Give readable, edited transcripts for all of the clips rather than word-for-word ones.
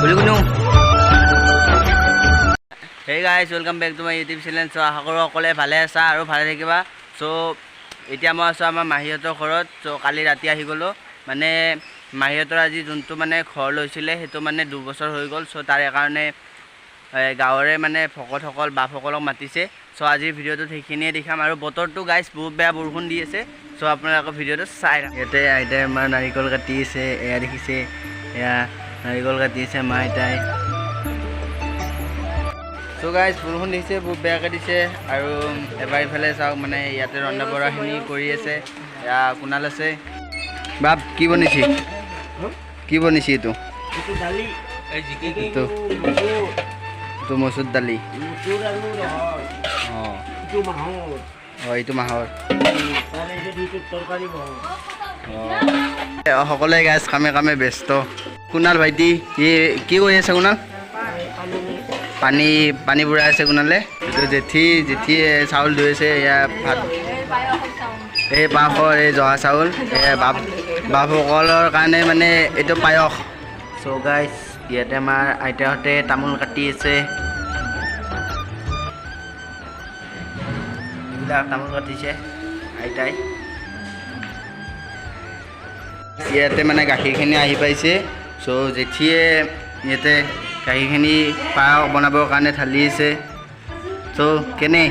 Hey guys, welcome back to my YouTube channel. So সকলে ভালে আছা আৰু ভালে থাকিবা। So এতিয়া মই আছো আমাৰ মাহিহঁতৰ ঘৰত। So কালি ৰাতি আহি গলো, মানে মাহিহঁতৰ আজি যোনটো মানে ঘৰ লৈছিলে সেইটো মানে 2 বছৰ হৈ গল। So তাৰে কাৰণে গাঁৱৰে মানে ভকতসকল বাপসকলক মাতিছে। So আজিৰ ভিডিঅ'টো সেইখিনিয়ে দেখাম আৰু বতৰটো গাইছ বহুত বেয়া বৰষুণ দি আছে। So আপোনালোকে ভিডিঅ'টো চাই থাকক। ইয়াতে আইতাই আমাৰ নাৰিকল কাটি আছে, এয়া দেখিছে, এয়া নাৰিকল কাটি আছে মা আইতাই। So guys, বৰষুণ দিছে বহুত বেয়াকৈ দিছে আৰু এবাৰ ইফালে চাওক মানে ইয়াতে ৰন্ধা বঢ়াখিনি কৰি আছে। এয়া কুণাল আছে। বাপ কি বনিছি? কি বনিছি এইটো? itu dali এইটো এইটো মচুৰ দালি। musur alu rohor অঁ itu mahur অঁ এইটো মাহৰ। tare jadi itu torkari bohor অঁ সকলোৱে গাছ কামে কামে ব্যস্ত। কুণাল ভাইটি কি কৰি আছে? কুণাল পানী বুঢ়াই আছে কুণালে। এইটো জেঠিয়ে চাউল ধুইছে। এয়া ভাত এই পায়সৰ এই জহা চাউল বাপসকলৰ কাৰণে মানে এইটো পায়স। চ' গাইছ ইয়াতে আমাৰ আইতাহঁতে তামোল কাটি আছে। এইবিলাক তামোল কাটিছে আইতাই। ইয়াতে মানে গাখীৰখিনি আহি পাইছে। চ' জেঠিয়ে ইয়াতে গাখীৰখিনি পায়স বনাবৰ কাৰণে ঢালি আছে। চ' কেনে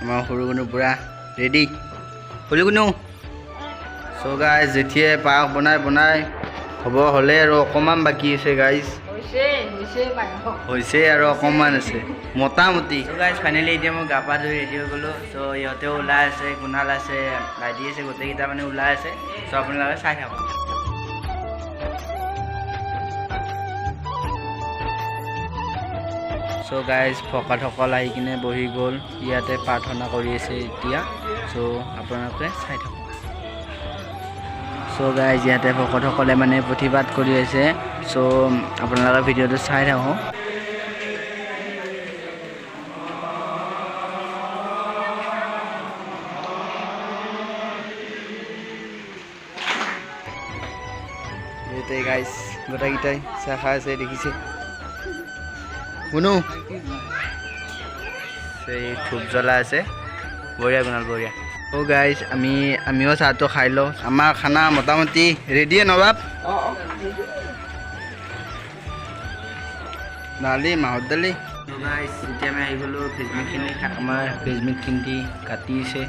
আমাৰ সৰু কোনো পূৰা ৰেডি সৰু কোনো। চ' গাইজ জেঠিয়ে পায়স বনাই হ'লে আৰু অকণমান বাকী আছে গাইজ, হৈছে আৰু অকণমান আছে মোটামুটি। চ' গাইজ ফাইনেলি এতিয়া মই গা পা ধুই ৰেডি হৈ গ'লোঁ। চ' ইহঁতেও ওলাই আছে, কুণাল আছে, ভাইটি আছে, গোটেইকেইটা মানে ওলাই আছে। চ' আপোনালোকে চাই থাকক। চ' গাইজ ভকতসকল আহি কিনে বহি গ'ল, ইয়াতে প্ৰাৰ্থনা কৰি আছে এতিয়া। চ' আপোনালোকে চাই থাকক। চ' গাইজ ইয়াতে ভকতসকলে মানে প্ৰতিবাদ কৰি আছে। চ' আপোনালোকে ভিডিঅ'টো চাই থাকক। ইয়াতে গাইজ গোটেইকেইটাই চাহ খাই আছে দেখিছে। শুনো সেই ধূপ জ্বলাই আছে। বঢ়িয়া কুণাল বঢ়িয়া। অ' গাইজ আমিও চাহটো খাই লওঁ। আমাৰ খানা মোটামুটি ৰেডিয়ে নবাব। দালি মাহৰ দালি। গাইজ এতিয়া আমি আহি গ'লোঁ ফেচমিকখিনি। আমাৰ ফেচমিকখিনি কাটিছে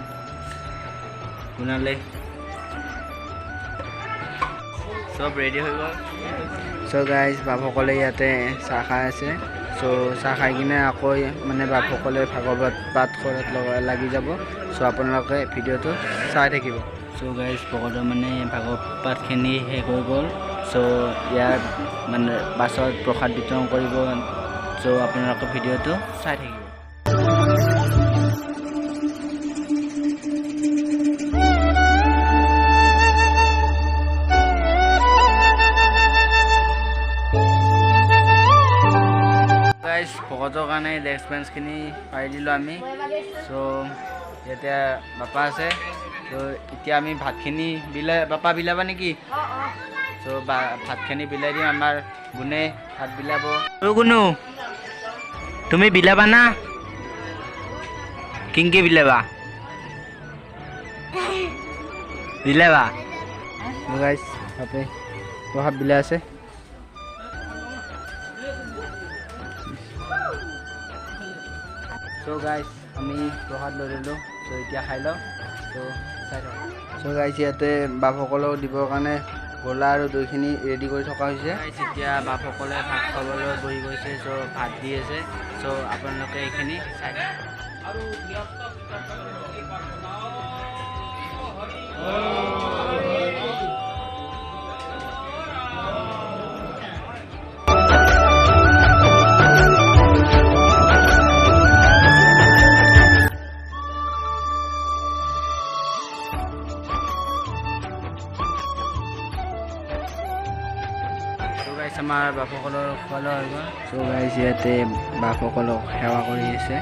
কুণালে। চব ৰেডি হৈ গ'ল। চ' গাইজ বাপসকলে ইয়াতে চাহ খাই আছে। চ' চাহ খাই কিনে আকৌ মানে বাপসকলে ভাগৱত পাঠ কৰাত লাগি যাব। চ' আপোনালোকে ভিডিঅ'টো চাই থাকিব। চ' গাইজ ভকতৰ মানে ভাগৱত পাঠখিনি শেষ হৈ গ'ল। চ' ইয়াৰ মানে পাছত প্ৰসাদ বিতৰণ কৰিব। চ' আপোনালোকে ভিডিঅ'টো চাই থাকিব। ভকতৰ কাৰণে ডেস্ক বেঞ্চখিনি পাৰি দিলোঁ আমি। চ' এতিয়া বাপা আছে। চ' এতিয়া আমি ভাতখিনি বাপা বিলাবা নেকি? চ' ভাতখিনি বিলাই দিম। আমাৰ গুণে ভাত বিলাব। কোনো তুমি বিলাবা না? কিংকে বিলাবা? গাইছ ভাপে প্ৰসাদ বিলাই আছে। চ' গাইজ আমি প্ৰসাদ লৈ ল'লোঁ। চ' এতিয়া খাই লওঁ। চ' চাই থাকক। চ' গাইজ ইয়াতে বাপসকলক দিবৰ কাৰণে গোলা আৰু দৈখিনি ৰেডি কৰি থকা হৈছে। এতিয়া বাপসকলে ভাত খাবলৈ বহি গৈছে। চ' ভাত দি আছে। চ' আপোনালোকে এইখিনি চাই থাকক। আমাৰ বাপসকলৰ খোৱা লোৱা হৈ গ'ল। চ' গাইজ ইয়াতে বাপসকলক সেৱা কৰি আছে।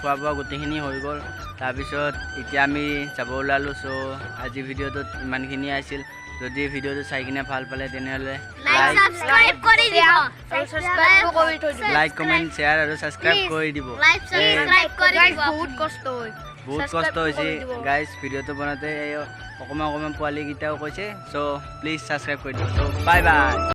খোৱা বোৱা গোটেইখিনি হৈ গ'ল তাৰপিছত এতিয়া আমি যাব ওলালোঁ চ' আজি ভিডিঅ'টোত ইমানখিনিয়ে আছিল যদি ভিডিঅ'টো চাই কিনে ভাল পালে তেনেহ'লে লাইক কমেণ্ট শ্বেয়াৰ আৰু ছাবস্ক্ৰাইব কৰি দিব বহুত কষ্ট হৈছে গাইজ ভিডিঅ'টো বনাওঁতে অকণমান পোৱালীকেইটাও কৈছে চ' প্লিজ ছাবস্ক্ৰাইব কৰি দিব চ' বাই বাই